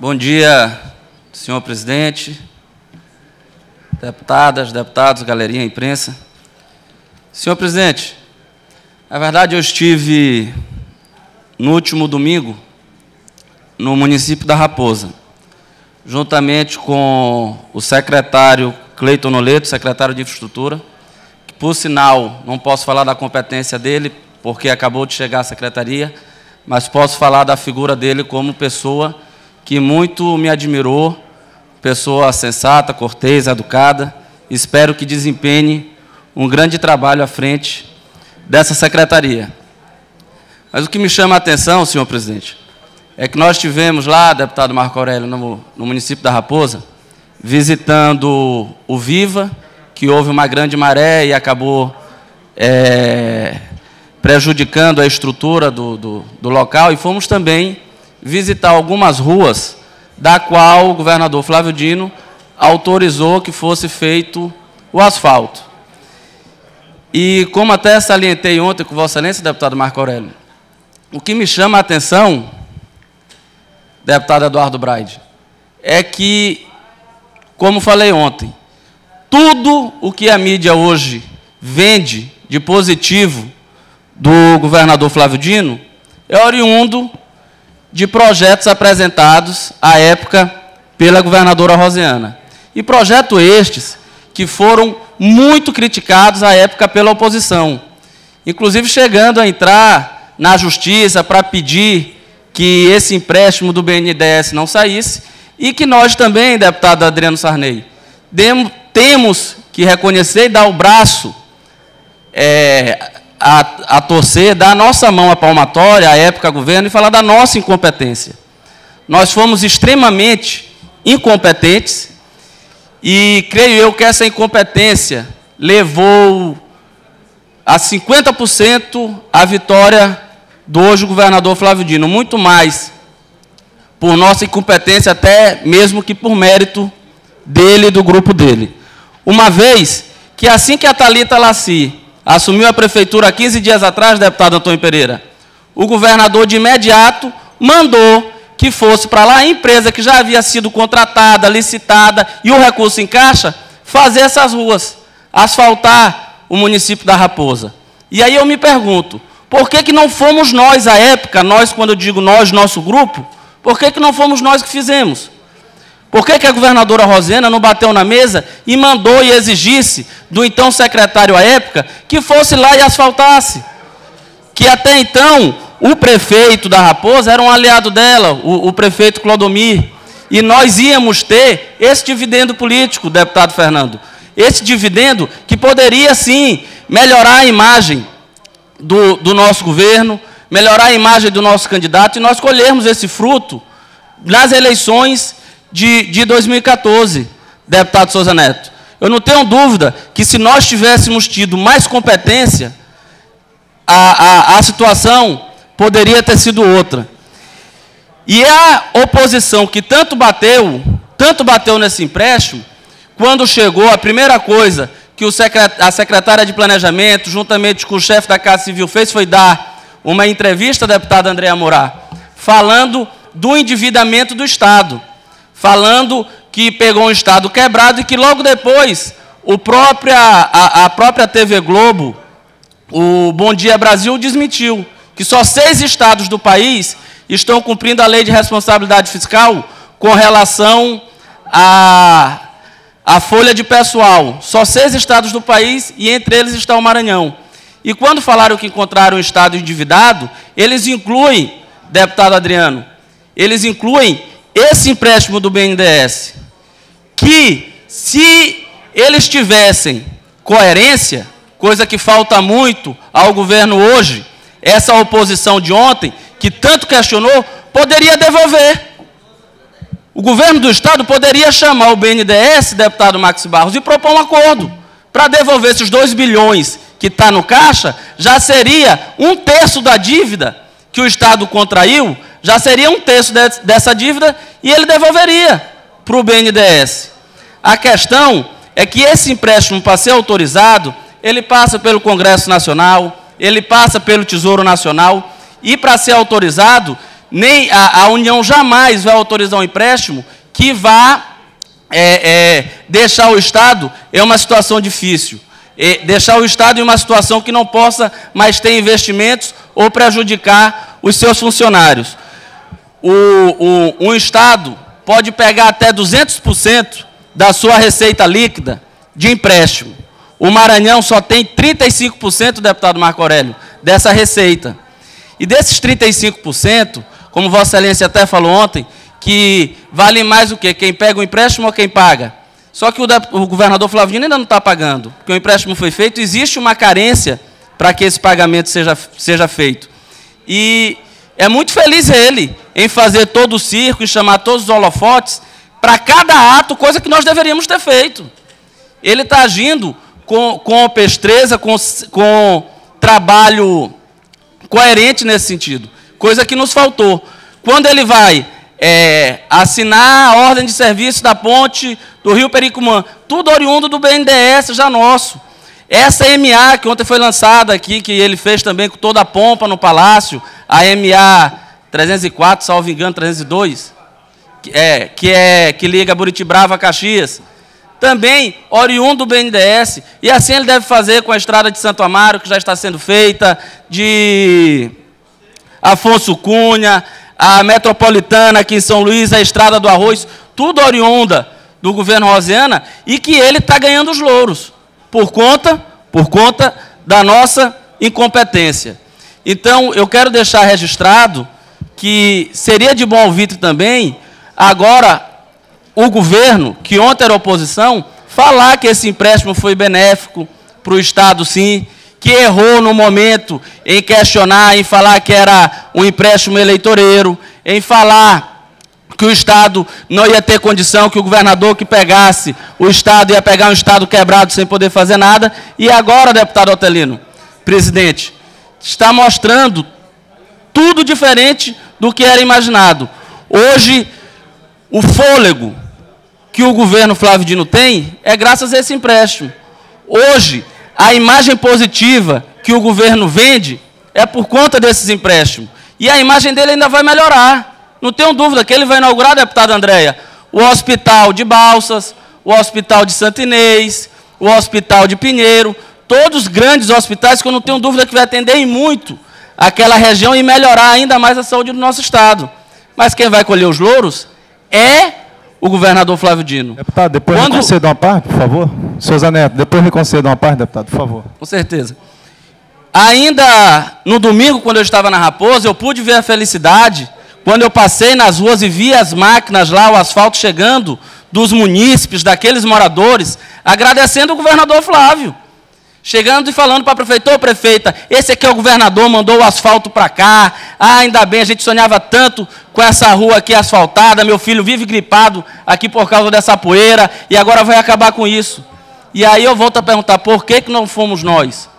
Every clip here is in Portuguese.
Bom dia, senhor presidente, deputadas, deputados, galerinha, imprensa. Senhor presidente, na verdade eu estive no último domingo no município da Raposa, juntamente com o secretário Cleiton Noleto, secretário de Infraestrutura, que, por sinal, não posso falar da competência dele, porque acabou de chegar à secretaria, mas posso falar da figura dele como pessoa que muito me admirou, pessoa sensata, cortês, educada. Espero que desempenhe um grande trabalho à frente dessa secretaria. Mas o que me chama a atenção, senhor presidente, é que nós tivemos lá, deputado Marco Aurélio, no município da Raposa, visitando o Viva, que houve uma grande maré e acabou prejudicando a estrutura do local, e fomos também visitar algumas ruas da qual o governador Flávio Dino autorizou que fosse feito o asfalto. E como até salientei ontem com Vossa Excelência, deputado Marco Aurélio, o que me chama a atenção, deputado Eduardo Braide, é que, como falei ontem, tudo o que a mídia hoje vende de positivo do governador Flávio Dino é oriundo de projetos apresentados à época pela governadora Rosiana. E projetos estes que foram muito criticados à época pela oposição, inclusive chegando a entrar na justiça para pedir que esse empréstimo do BNDES não saísse, e que nós também, deputado Adriano Sarney, temos que reconhecer e dar o braço a torcer, dar a nossa mão à palmatória, à época governo, e falar da nossa incompetência. Nós fomos extremamente incompetentes e creio eu que essa incompetência levou a 50% a vitória do hoje governador Flávio Dino, muito mais por nossa incompetência até mesmo que por mérito dele e do grupo dele. Uma vez que assim que a Thalita Laci assumiu a prefeitura há 15 dias atrás, deputado Antônio Pereira, o governador de imediato mandou que fosse para lá a empresa que já havia sido contratada, licitada e o recurso em caixa, fazer essas ruas, asfaltar o município da Raposa. E aí eu me pergunto, por que não fomos nós, à época, nós, quando eu digo nós, nosso grupo, por que não fomos nós que fizemos? Por que a governadora Rosiana não bateu na mesa e mandou e exigisse do então secretário à época que fosse lá e asfaltasse? Que até então o prefeito da Raposa era um aliado dela, o prefeito Clodomir, e nós íamos ter esse dividendo político, deputado Fernando, esse dividendo que poderia sim melhorar a imagem do nosso governo, melhorar a imagem do nosso candidato, e nós colhermos esse fruto nas eleições de 2014, deputado Souza Neto. Eu não tenho dúvida que, se nós tivéssemos tido mais competência, a situação poderia ter sido outra. E a oposição que tanto bateu nesse empréstimo, quando chegou, a primeira coisa que a secretária de Planejamento, juntamente com o chefe da Casa Civil, fez foi dar uma entrevista, deputada Andréa Mourá, falando do endividamento do Estado, falando que pegou um Estado quebrado e que logo depois a própria TV Globo, o Bom Dia Brasil, desmentiu que só 6 estados do país estão cumprindo a lei de responsabilidade fiscal com relação à folha de pessoal. Só 6 estados do país, e entre eles está o Maranhão. E quando falaram que encontraram um Estado endividado, eles incluem, deputado Adriano, eles incluem esse empréstimo do BNDES, que, se eles tivessem coerência, coisa que falta muito ao governo hoje, essa oposição de ontem, que tanto questionou, poderia devolver. O governo do Estado poderia chamar o BNDES, deputado Max Barros, e propor um acordo para devolver esses 2 bilhões que está no caixa, já seria 1/3 da dívida que o Estado contraiu, já seria 1/3 dessa dívida, e ele devolveria para o BNDES. A questão é que esse empréstimo, para ser autorizado, ele passa pelo Congresso Nacional, ele passa pelo Tesouro Nacional, e para ser autorizado, nem a União jamais vai autorizar um empréstimo que vá deixar o Estado em uma situação difícil, deixar o Estado em uma situação que não possa mais ter investimentos ou prejudicar os seus funcionários. Um Estado pode pegar até 200% da sua receita líquida de empréstimo. O Maranhão só tem 35%, deputado Marco Aurélio, dessa receita. E desses 35%, como Vossa Excelência até falou ontem, que vale mais o quê? Quem pega o empréstimo ou quem paga? Só que o governador Flávio Dino ainda não está pagando, porque o empréstimo foi feito, existe uma carência para que esse pagamento seja feito. E é muito feliz ele em fazer todo o circo, em chamar todos os holofotes, para cada ato, coisa que nós deveríamos ter feito. Ele está agindo com pestreza, com trabalho coerente nesse sentido, coisa que nos faltou. Quando ele vai assinar a ordem de serviço da ponte do Rio Pericumã, tudo oriundo do BNDES, já nosso. Essa MA, que ontem foi lançada aqui, que ele fez também com toda a pompa no Palácio, a MA 304, salvo engano, 302, que liga Buritibrava a Caxias, também oriundo do BNDES, e assim ele deve fazer com a estrada de Santo Amaro, que já está sendo feita, de Afonso Cunha, a metropolitana aqui em São Luís, a estrada do Arroz, tudo oriunda do governo Rosiana, e que ele está ganhando os louros, por conta da nossa incompetência. Então, eu quero deixar registrado que seria de bom ouvir também, agora, o governo, que ontem era oposição, falar que esse empréstimo foi benéfico para o Estado, sim, que errou no momento em questionar, em falar que era um empréstimo eleitoreiro, em falar que o Estado não ia ter condição, que o governador que pegasse, o Estado ia pegar um Estado quebrado sem poder fazer nada. E agora, deputado Otelino, presidente, está mostrando tudo diferente do que era imaginado. Hoje, o fôlego que o governo Flávio Dino tem é graças a esse empréstimo. Hoje, a imagem positiva que o governo vende é por conta desses empréstimos. E a imagem dele ainda vai melhorar. Não tenho dúvida que ele vai inaugurar, deputada Andréia, o Hospital de Balsas, o Hospital de Santo Inês, o Hospital de Pinheiro, todos grandes hospitais que eu não tenho dúvida que vai atender em muito aquela região e melhorar ainda mais a saúde do nosso Estado. Mas quem vai colher os louros é o governador Flávio Dino. Deputado, depois me conceda uma parte, por favor. Souza Neto, depois me conceda uma parte, deputado, por favor. Com certeza. Ainda no domingo, quando eu estava na Raposa, eu pude ver a felicidade, quando eu passei nas ruas e vi as máquinas lá, o asfalto chegando, dos munícipes, daqueles moradores, agradecendo o governador Flávio. Chegando e falando para a prefeita, ô prefeita, esse aqui é o governador, mandou o asfalto para cá, ainda bem, a gente sonhava tanto com essa rua aqui asfaltada, meu filho vive gripado aqui por causa dessa poeira, e agora vai acabar com isso. E aí eu volto a perguntar, por que não fomos nós?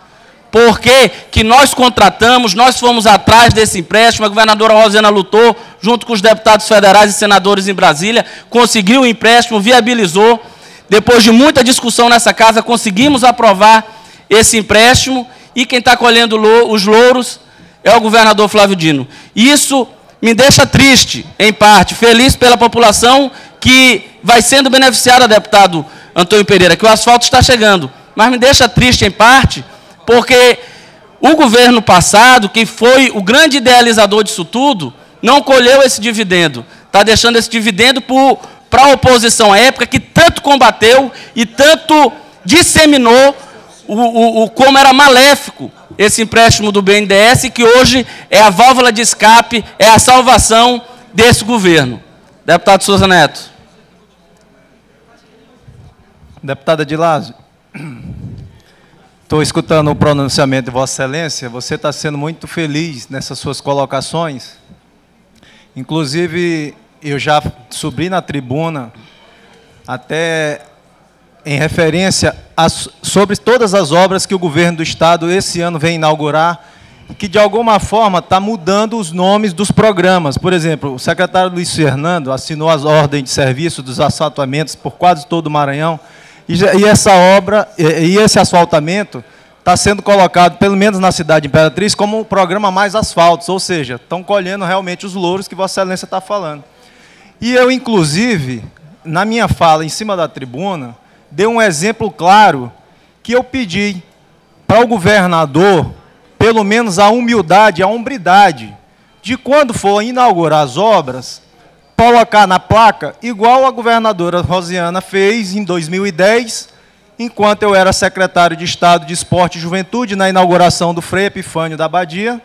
Por que nós contratamos, nós fomos atrás desse empréstimo, a governadora Rosiana lutou, junto com os deputados federais e senadores em Brasília, conseguiu o empréstimo, viabilizou, depois de muita discussão nessa casa, conseguimos aprovar esse empréstimo, e quem está colhendo os louros é o governador Flávio Dino. Isso me deixa triste, em parte, feliz pela população que vai sendo beneficiada, deputado Antônio Pereira, que o asfalto está chegando, mas me deixa triste, em parte, porque o governo passado, que foi o grande idealizador disso tudo, não colheu esse dividendo, está deixando esse dividendo para a oposição à época, que tanto combateu e tanto disseminou como era maléfico esse empréstimo do BNDES, que hoje é a válvula de escape, é a salvação desse governo. Deputado Souza Neto. Deputada de Lázio, estou escutando o pronunciamento de Vossa Excelência, você está sendo muito feliz nessas suas colocações. Inclusive, eu já subi na tribuna até em referência sobre todas as obras que o governo do Estado esse ano vem inaugurar, que de alguma forma está mudando os nomes dos programas. Por exemplo, o secretário Luiz Fernando assinou as ordens de serviço dos asfaltamentos por quase todo o Maranhão, e essa obra, e esse asfaltamento está sendo colocado, pelo menos na cidade de Imperatriz, como o programa Mais Asfaltos, ou seja, estão colhendo realmente os louros que Vossa Excelência está falando. E eu, inclusive, na minha fala em cima da tribuna, dei um exemplo claro que eu pedi para o governador, pelo menos a humildade, a hombridade, de quando for inaugurar as obras, colocar na placa, igual a governadora Rosiana fez em 2010, enquanto eu era secretário de Estado de Esporte e Juventude, na inauguração do Frei Epifânio da Abadia,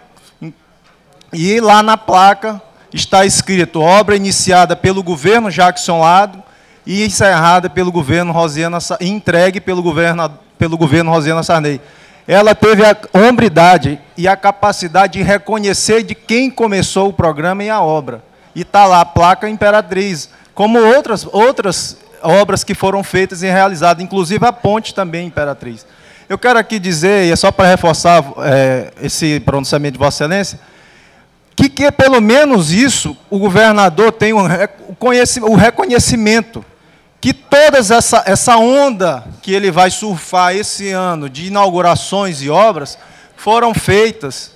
e lá na placa está escrito, obra iniciada pelo governo Jackson Lado e encerrada pelo governo Rosiana, entregue pelo governo Rosiana Sarney. Ela teve a hombridade e a capacidade de reconhecer de quem começou o programa e a obra. E está lá a placa Imperatriz, como outras obras que foram feitas e realizadas, inclusive a ponte também Imperatriz. Eu quero aqui dizer, e é só para reforçar esse pronunciamento de Vossa Excelência, que pelo menos isso, o governador tem o reconhecimento que toda essa onda que ele vai surfar esse ano de inaugurações e obras foram feitas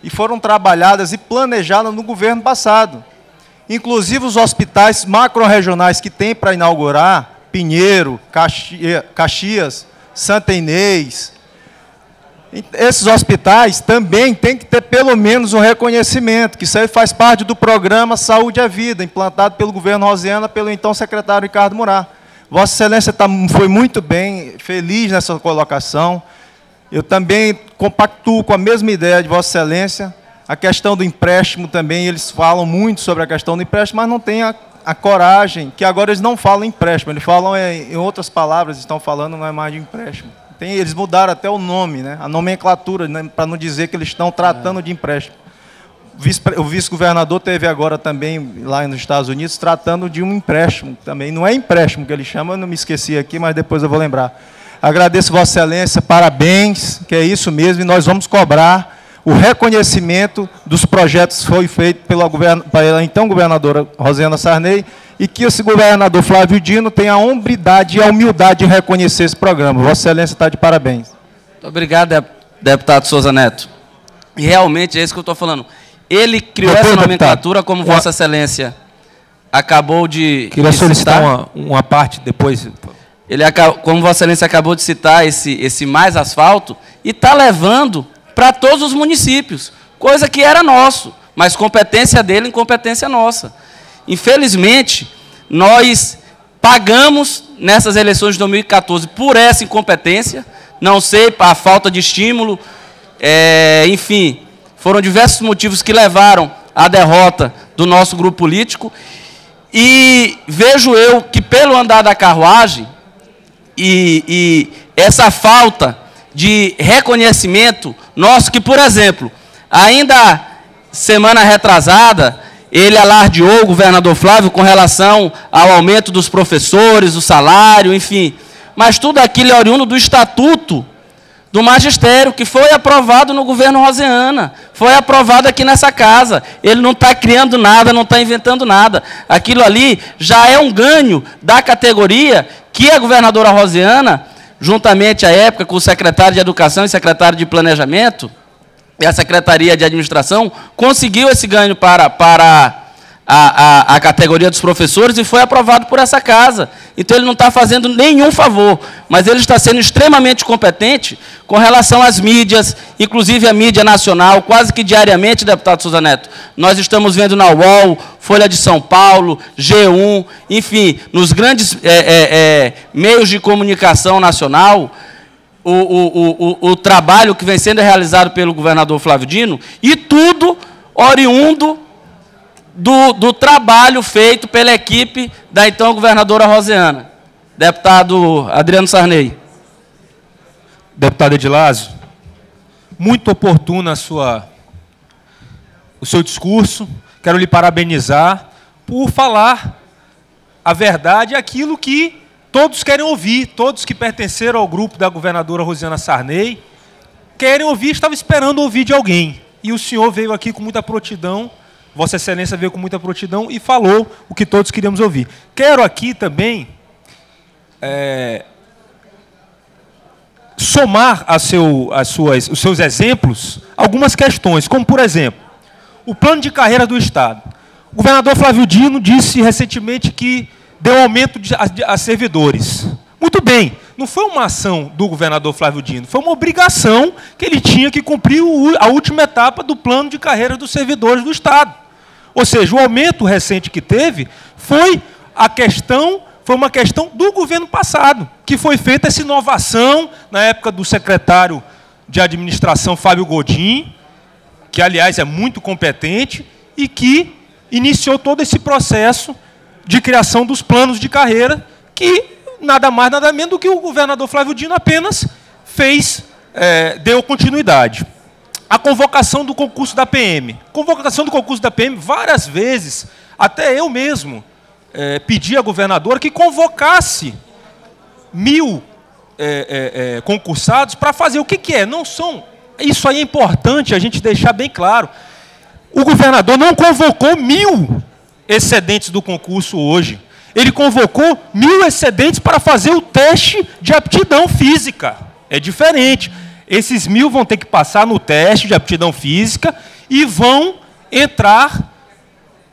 e foram trabalhadas e planejadas no governo passado. Inclusive os hospitais macro-regionais que tem para inaugurar, Pinheiro, Caxias, Santa Inês, esses hospitais também têm que ter pelo menos um reconhecimento, que isso aí faz parte do programa Saúde à Vida, implantado pelo governo Rosiana, pelo então secretário Ricardo Murat. Vossa Excelência foi muito bem, feliz nessa colocação. Eu também compactuo com a mesma ideia de Vossa Excelência. A questão do empréstimo também, eles falam muito sobre a questão do empréstimo, mas não tem a coragem, que agora eles não falam empréstimo, eles falam, em outras palavras, estão falando, não é mais de empréstimo. Eles mudaram até o nome, né, a nomenclatura, né, para não dizer que eles estão tratando de empréstimo. O vice-governador teve agora também, lá nos Estados Unidos, tratando de um empréstimo também. Não é empréstimo que ele chama, eu não me esqueci aqui, mas depois eu vou lembrar. Agradeço Vossa Excelência, parabéns, que é isso mesmo, e nós vamos cobrar o reconhecimento dos projetos que foi feito pela então governadora Rosiana Sarney, e que esse governador Flávio Dino tenha a hombridade e a humildade de reconhecer esse programa. Vossa Excelência está de parabéns. Muito obrigado, deputado Souza Neto. E realmente é isso que eu estou falando. Ele criou essa nomenclatura, como Vossa Excelência acabou de Queria solicitar uma parte depois. Como Vossa Excelência acabou de citar, esse Mais Asfalto, e está levando para todos os municípios, coisa que era nosso, mas competência dele, incompetência nossa. Infelizmente, nós pagamos nessas eleições de 2014 por essa incompetência, não sei, a falta de estímulo, enfim, foram diversos motivos que levaram à derrota do nosso grupo político, e vejo eu que, pelo andar da carruagem, e essa falta de reconhecimento nosso, que, por exemplo, ainda semana retrasada, ele alardeou o governador Flávio com relação ao aumento dos professores, o salário, enfim. Mas tudo aquilo é oriundo do Estatuto do Magistério, que foi aprovado no governo Rosiana, foi aprovado aqui nessa casa. Ele não está criando nada, não está inventando nada. Aquilo ali já é um ganho da categoria que a governadora Rosiana, juntamente à época com o secretário de Educação e secretário de Planejamento, e a Secretaria de Administração, conseguiu esse ganho para a categoria dos professores e foi aprovado por essa casa. Então, ele não está fazendo nenhum favor, mas ele está sendo extremamente competente com relação às mídias, inclusive a mídia nacional, quase que diariamente, deputado Souza Neto. Nós estamos vendo na UOL, Folha de São Paulo, G1, enfim, nos grandes meios de comunicação nacional, o trabalho que vem sendo realizado pelo governador Flávio Dino, e tudo oriundo do trabalho feito pela equipe da então governadora Rosiana. Deputado Adriano Sarney. Deputado Edilásio, muito oportuno o seu discurso. Quero lhe parabenizar por falar a verdade, aquilo que todos querem ouvir, todos que pertenceram ao grupo da governadora Rosiana Sarney querem ouvir, estavam esperando ouvir de alguém. E o senhor veio aqui com muita prontidão, Vossa Excelência veio com muita prontidão e falou o que todos queríamos ouvir. Quero aqui também somar os seus exemplos algumas questões, como, por exemplo, o plano de carreira do Estado. O governador Flávio Dino disse recentemente que deu aumento a servidores. Muito bem, não foi uma ação do governador Flávio Dino, foi uma obrigação que ele tinha que cumprir a última etapa do plano de carreira dos servidores do Estado. Ou seja, o aumento recente que teve foi uma questão do governo passado, que foi feita essa inovação na época do secretário de administração Fábio Godin, que, aliás, é muito competente, e que iniciou todo esse processo de criação dos planos de carreira, que nada mais, nada menos do que o governador Flávio Dino apenas deu continuidade. A convocação do concurso da PM. Convocação do concurso da PM, várias vezes, até eu mesmo pedi à governadora que convocasse 1000 concursados para fazer o que é. Não são. Isso aí é importante a gente deixar bem claro. O governador não convocou 1000 excedentes do concurso hoje. Ele convocou 1000 excedentes para fazer o teste de aptidão física. É diferente. Esses 1000 vão ter que passar no teste de aptidão física e vão entrar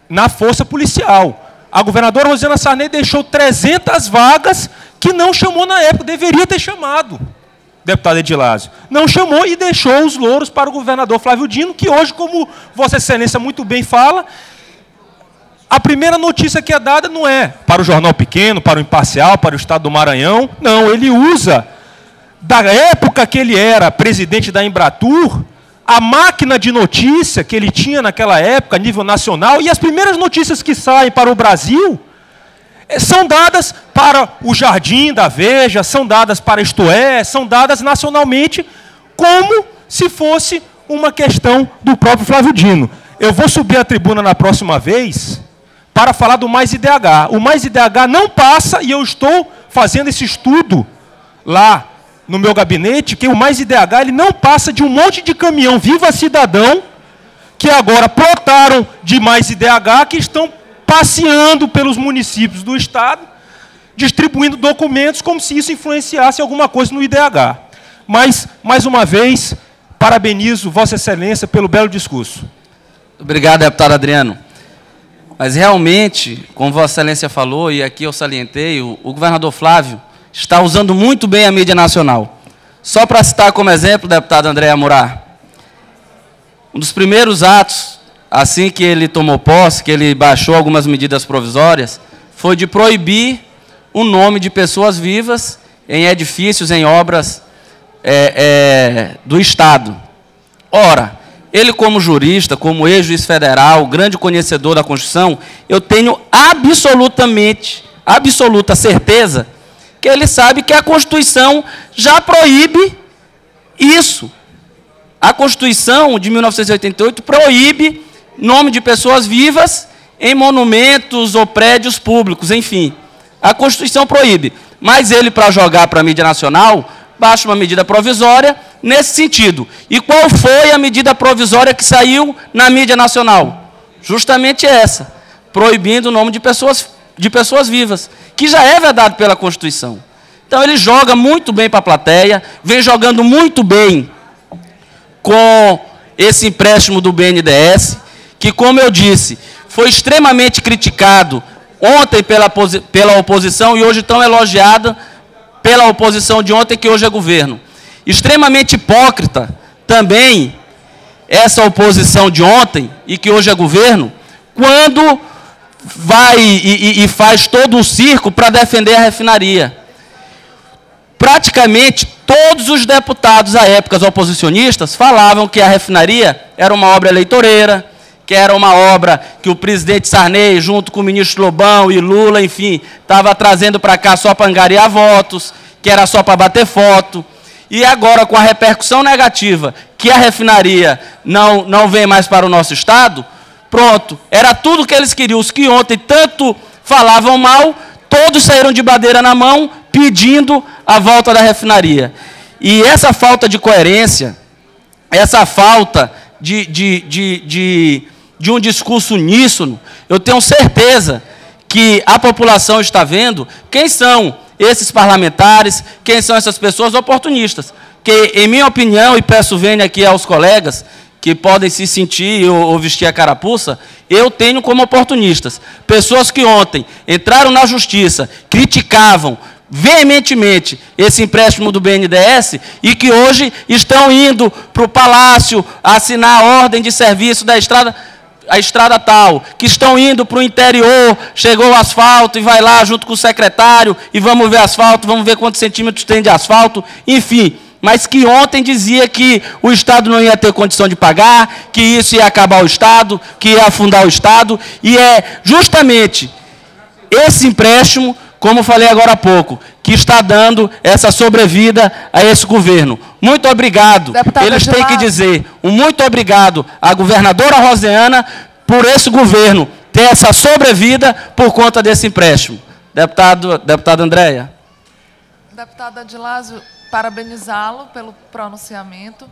na força policial. A governadora Rosiana Sarney deixou 300 vagas que não chamou na época, deveria ter chamado, deputado Edilásio. Não chamou e deixou os louros para o governador Flávio Dino, que hoje, como Vossa Excelência muito bem fala, a primeira notícia que é dada não é para o Jornal Pequeno, para o Imparcial, para o Estado do Maranhão. Não, ele usa, da época que ele era presidente da Embratur, a máquina de notícia que ele tinha naquela época, a nível nacional, e as primeiras notícias que saem para o Brasil são dadas para o Jardim da Veja, são dadas para Isto É, são dadas nacionalmente como se fosse uma questão do próprio Flávio Dino. Eu vou subir à tribuna na próxima vez para falar do Mais IDH. O Mais IDH não passa, e eu estou fazendo esse estudo lá no meu gabinete, que o Mais IDH ele não passa de um monte de caminhão Viva Cidadão, que agora plotaram de Mais IDH, que estão passeando pelos municípios do Estado, distribuindo documentos como se isso influenciasse alguma coisa no IDH. Mas, mais uma vez, parabenizo Vossa Excelência pelo belo discurso. Obrigado, deputado Adriano. Mas, realmente, como Vossa Excelência falou, e aqui eu salientei, o governador Flávio está usando muito bem a mídia nacional. Só para citar como exemplo, deputado André Amurá, um dos primeiros atos, assim que ele tomou posse, que ele baixou algumas medidas provisórias, foi de proibir o nome de pessoas vivas em edifícios, em obras do Estado. Ora, ele como jurista, como ex-juiz federal, grande conhecedor da Constituição, eu tenho absoluta certeza que ele sabe que a Constituição já proíbe isso. A Constituição de 1988 proíbe nome de pessoas vivas em monumentos ou prédios públicos, enfim. A Constituição proíbe. Mas ele, para jogar para a mídia nacional, baixa uma medida provisória nesse sentido. E qual foi a medida provisória que saiu na mídia nacional? Justamente essa, proibindo o nome de pessoas vivas, que já é vedado pela Constituição. Então, ele joga muito bem para a plateia, vem jogando muito bem com esse empréstimo do BNDES, que, como eu disse, foi extremamente criticado ontem pela oposição e hoje tão elogiado pela oposição de ontem, que hoje é governo. Extremamente hipócrita também essa oposição de ontem e que hoje é governo, quando vai e faz todo um circo para defender a refinaria. Praticamente todos os deputados à época, os oposicionistas, falavam que a refinaria era uma obra eleitoreira, que era uma obra que o presidente Sarney, junto com o ministro Lobão e Lula, enfim, estava trazendo para cá só para angariar votos, que era só para bater foto. E agora, com a repercussão negativa, que a refinaria não vem mais para o nosso Estado, pronto, era tudo que eles queriam. Os que ontem tanto falavam mal, todos saíram de bandeira na mão, pedindo a volta da refinaria. E essa falta de coerência, essa falta de um discurso uníssono, eu tenho certeza que a população está vendo quem são esses parlamentares, quem são essas pessoas oportunistas. Que, em minha opinião, e peço vênia aqui aos colegas, que podem se sentir ou vestir a carapuça, eu tenho como oportunistas pessoas que ontem entraram na justiça, criticavam veementemente esse empréstimo do BNDES e que hoje estão indo para o Palácio assinar a ordem de serviço da estrada, a estrada tal, que estão indo para o interior, chegou o asfalto e vai lá junto com o secretário e vamos ver asfalto, vamos ver quantos centímetros tem de asfalto, enfim. Mas que ontem dizia que o Estado não ia ter condição de pagar, que isso ia acabar o Estado, que ia afundar o Estado, e é justamente esse empréstimo, como falei agora há pouco, que está dando essa sobrevida a esse governo. Muito obrigado. Deputada Eles têm que dizer um muito obrigado à governadora Rosiana por esse governo ter essa sobrevida por conta desse empréstimo. Deputada Andréia. Deputada Adilásio, parabenizá-lo pelo pronunciamento.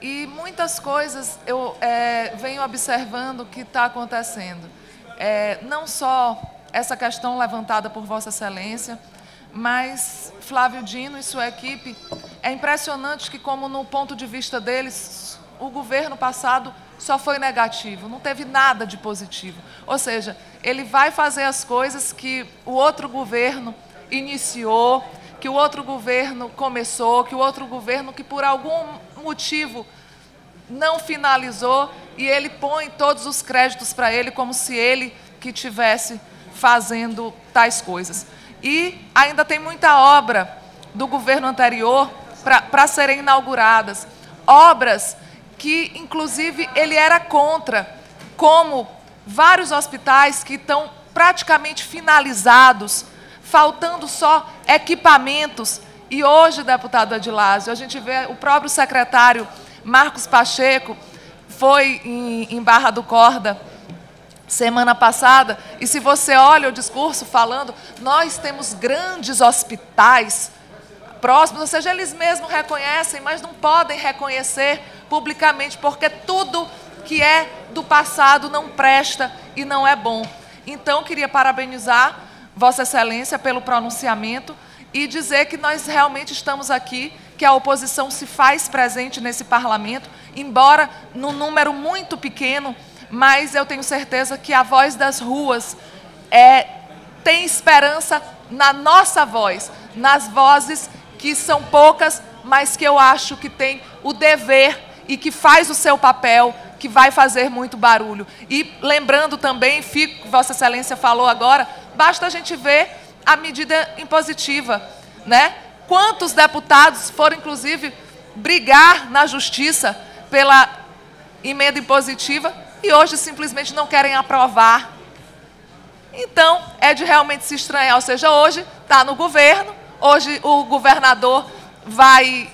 E muitas coisas eu venho observando que está acontecendo. Não só essa questão levantada por Vossa Excelência, mas Flávio Dino e sua equipe, é impressionante que, como no ponto de vista deles, o governo passado só foi negativo, não teve nada de positivo. Ou seja, ele vai fazer as coisas que o outro governo iniciou, que o outro governo começou, que o outro governo que por algum motivo não finalizou, e ele põe todos os créditos para ele como se ele que tivesse fazendo tais coisas. E ainda tem muita obra do governo anterior para serem inauguradas. Obras que, inclusive, ele era contra, como vários hospitais que estão praticamente finalizados, faltando só equipamentos. E hoje, deputado Adilásio, a gente vê o próprio secretário Marcos Pacheco, foi em Barra do Corda, semana passada, e se você olha o discurso falando, nós temos grandes hospitais próximos, ou seja, eles mesmos reconhecem, mas não podem reconhecer publicamente, porque tudo que é do passado não presta e não é bom. Então, queria parabenizar Vossa Excelência pelo pronunciamento e dizer que nós realmente estamos aqui, que a oposição se faz presente nesse parlamento, embora num número muito pequeno, mas eu tenho certeza que a voz das ruas tem esperança na nossa voz, nas vozes que são poucas, mas que eu acho que tem o dever e que faz o seu papel, que vai fazer muito barulho. E lembrando também, Vossa Excelência falou agora, basta a gente ver a medida impositiva, né? Quantos deputados foram, inclusive, brigar na justiça pela emenda impositiva e hoje simplesmente não querem aprovar. Então, é de realmente se estranhar. Ou seja, hoje está no governo, hoje o governador vai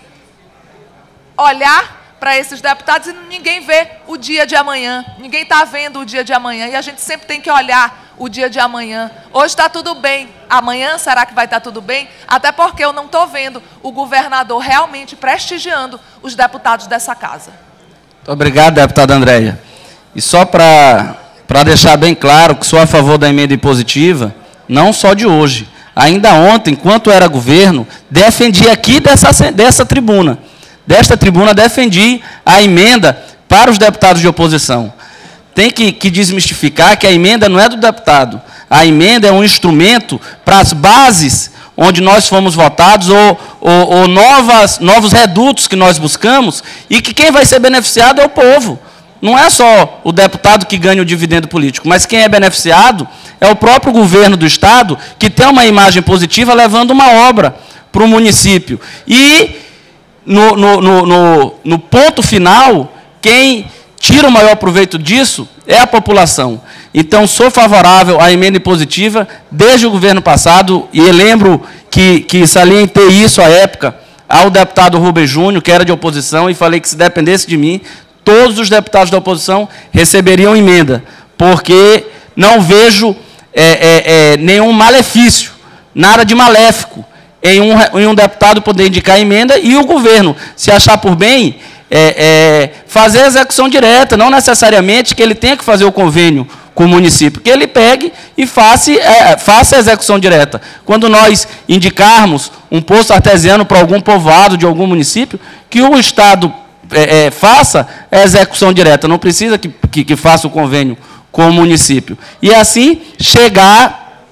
olhar para esses deputados e ninguém vê o dia de amanhã. Ninguém está vendo o dia de amanhã. E a gente sempre tem que olhar o dia de amanhã. Hoje está tudo bem. Amanhã será que vai estar tudo bem? Até porque eu não estou vendo o governador realmente prestigiando os deputados dessa casa. Muito obrigado, deputada Andréia. E só para deixar bem claro que sou a favor da emenda impositiva, não só de hoje. Ainda ontem, enquanto era governo, defendi aqui desta tribuna, defendi a emenda para os deputados de oposição. Tem que desmistificar que a emenda não é do deputado. A emenda é um instrumento para as bases onde nós fomos votados ou novos redutos que nós buscamos e que quem vai ser beneficiado é o povo. Não é só o deputado que ganha o dividendo político, mas quem é beneficiado é o próprio governo do Estado que tem uma imagem positiva levando uma obra para o município. E no ponto final, quem tira o maior proveito disso é a população. Então, sou favorável à emenda impositiva desde o governo passado, e eu lembro que salientei isso à época ao deputado Rubem Júnior, que era de oposição, e falei que se dependesse de mim, todos os deputados da oposição receberiam emenda, porque não vejo nenhum malefício, nada de maléfico, em um deputado poder indicar emenda e o governo, se achar por bem, fazer a execução direta, não necessariamente que ele tenha que fazer o convênio com o município, que ele pegue e faça a execução direta. Quando nós indicarmos um poço artesiano para algum povoado de algum município, que o Estado faça a execução direta, não precisa que faça o convênio com o município. E assim chegar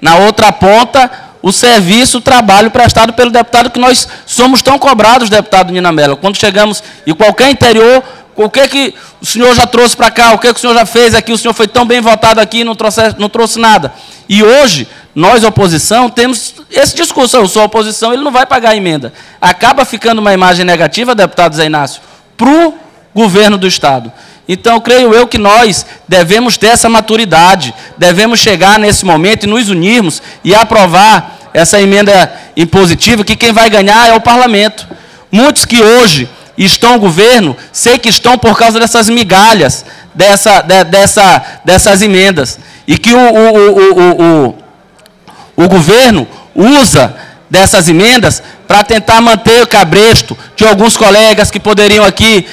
na outra ponta o serviço, o trabalho prestado pelo deputado, que nós somos tão cobrados, deputado Nina Mello. Quando chegamos em qualquer interior, o que o senhor já trouxe para cá, o que o senhor já fez aqui, o senhor foi tão bem votado aqui e não trouxe nada. E hoje, nós, oposição, temos esse discurso, eu sou oposição, ele não vai pagar a emenda. Acaba ficando uma imagem negativa, deputado Zé Inácio, para o governo do Estado. Então, creio eu que nós devemos ter essa maturidade, devemos chegar nesse momento e nos unirmos e aprovar essa emenda impositiva, que quem vai ganhar é o parlamento. Muitos que hoje estão no governo, sei que estão por causa dessas migalhas, dessas emendas. E que o governo usa dessas emendas para tentar manter o cabresto de alguns colegas que poderiam aqui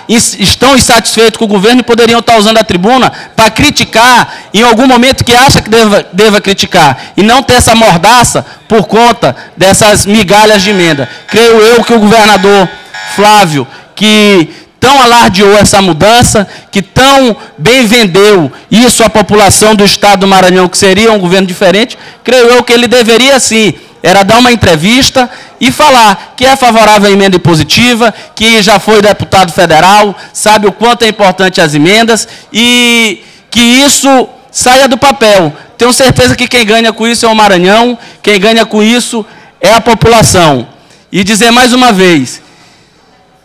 estão insatisfeitos com o governo e poderiam estar usando a tribuna para criticar em algum momento que acha que deva criticar, e não ter essa mordaça por conta dessas migalhas de emenda. Creio eu que o governador Flávio, que tão alardeou essa mudança, que tão bem vendeu isso à população do Estado do Maranhão, que seria um governo diferente, creio eu que ele deveria, sim, era dar uma entrevista e falar que é favorável à emenda impositiva, que já foi deputado federal, sabe o quanto é importante as emendas e que isso saia do papel. Tenho certeza que quem ganha com isso é o Maranhão, quem ganha com isso é a população. E dizer mais uma vez,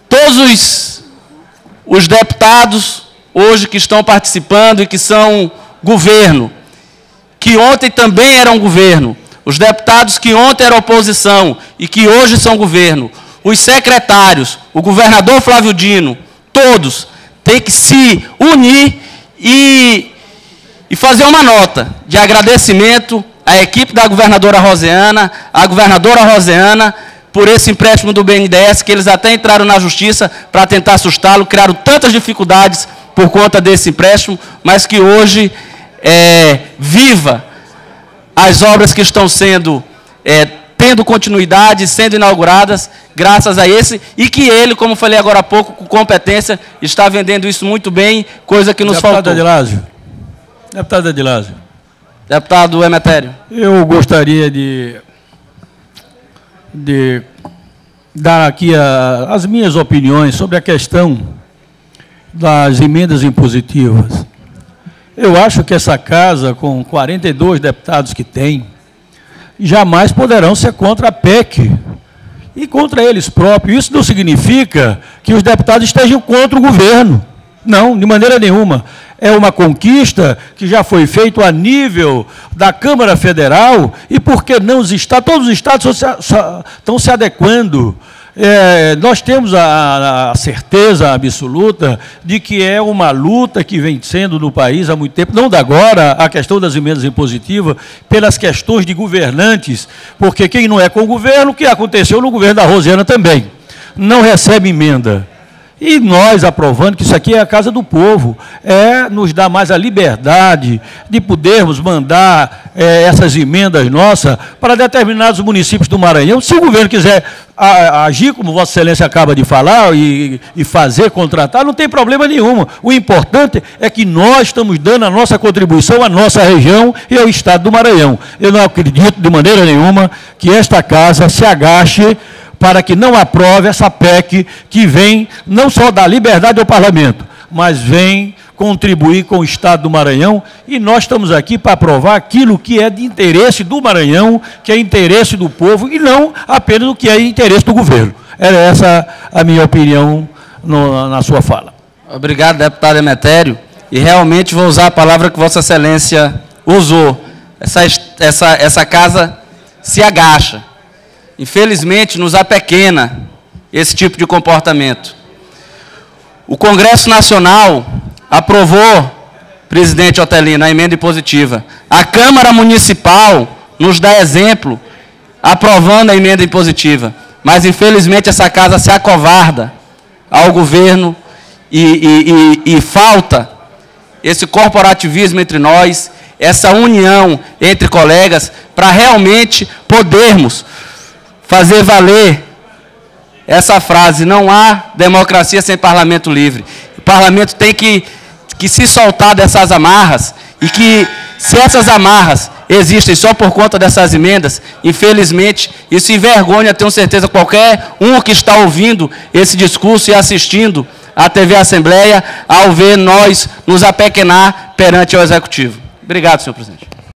todos os deputados hoje que estão participando e que são governo, que ontem também eram governo, os deputados que ontem eram oposição e que hoje são governo, os secretários, o governador Flávio Dino, todos têm que se unir e fazer uma nota de agradecimento à equipe da governadora Roseana, por esse empréstimo do BNDES, que eles até entraram na justiça para tentar assustá-lo, criaram tantas dificuldades por conta desse empréstimo, mas que hoje viva as obras que estão tendo continuidade, sendo inauguradas, graças a esse, e que ele, como falei agora há pouco, com competência, está vendendo isso muito bem, coisa que nos faltou. Deputado Adilásio. Deputado Emetério. Eu gostaria de dar aqui as minhas opiniões sobre a questão das emendas impositivas. Eu acho que essa casa, com 42 deputados que tem, jamais poderão ser contra a PEC e contra eles próprios. Isso não significa que os deputados estejam contra o governo. Não, de maneira nenhuma. É uma conquista que já foi feita a nível da Câmara Federal e, por que não, todos os estados estão se adequando. Nós temos a certeza absoluta de que é uma luta que vem sendo no país há muito tempo, não da agora, a questão das emendas impositivas, pelas questões de governantes, porque quem não é com o governo, o que aconteceu no governo da Rosiana também, não recebe emenda. E nós aprovando que isso aqui é a casa do povo, nos dá mais a liberdade de podermos mandar essas emendas nossas para determinados municípios do Maranhão. Se o governo quiser agir, como Vossa Excelência acaba de falar, e contratar, não tem problema nenhum. O importante é que nós estamos dando a nossa contribuição à nossa região e ao Estado do Maranhão. Eu não acredito de maneira nenhuma que esta casa se agache para que não aprove essa PEC que vem não só dar liberdade ao parlamento, mas vem contribuir com o Estado do Maranhão, e nós estamos aqui para aprovar aquilo que é de interesse do Maranhão, que é interesse do povo, e não apenas o que é interesse do governo. Era essa a minha opinião na sua fala. Obrigado, deputado Emetério, e realmente vou usar a palavra que Vossa Excelência usou. Essa casa se agacha. Infelizmente, nos apequena esse tipo de comportamento. O Congresso Nacional aprovou, presidente Otelino, a emenda impositiva. A Câmara Municipal nos dá exemplo, aprovando a emenda impositiva. Mas, infelizmente, essa casa se acovarda ao governo e falta esse corporativismo entre nós, essa união entre colegas, para realmente podermos fazer valer essa frase: não há democracia sem parlamento livre. O parlamento tem que se soltar dessas amarras, e que, se essas amarras existem só por conta dessas emendas, infelizmente, isso envergonha, tenho certeza, qualquer um que está ouvindo esse discurso e assistindo à TV Assembleia, ao ver nós nos apequenar perante o Executivo. Obrigado, senhor presidente.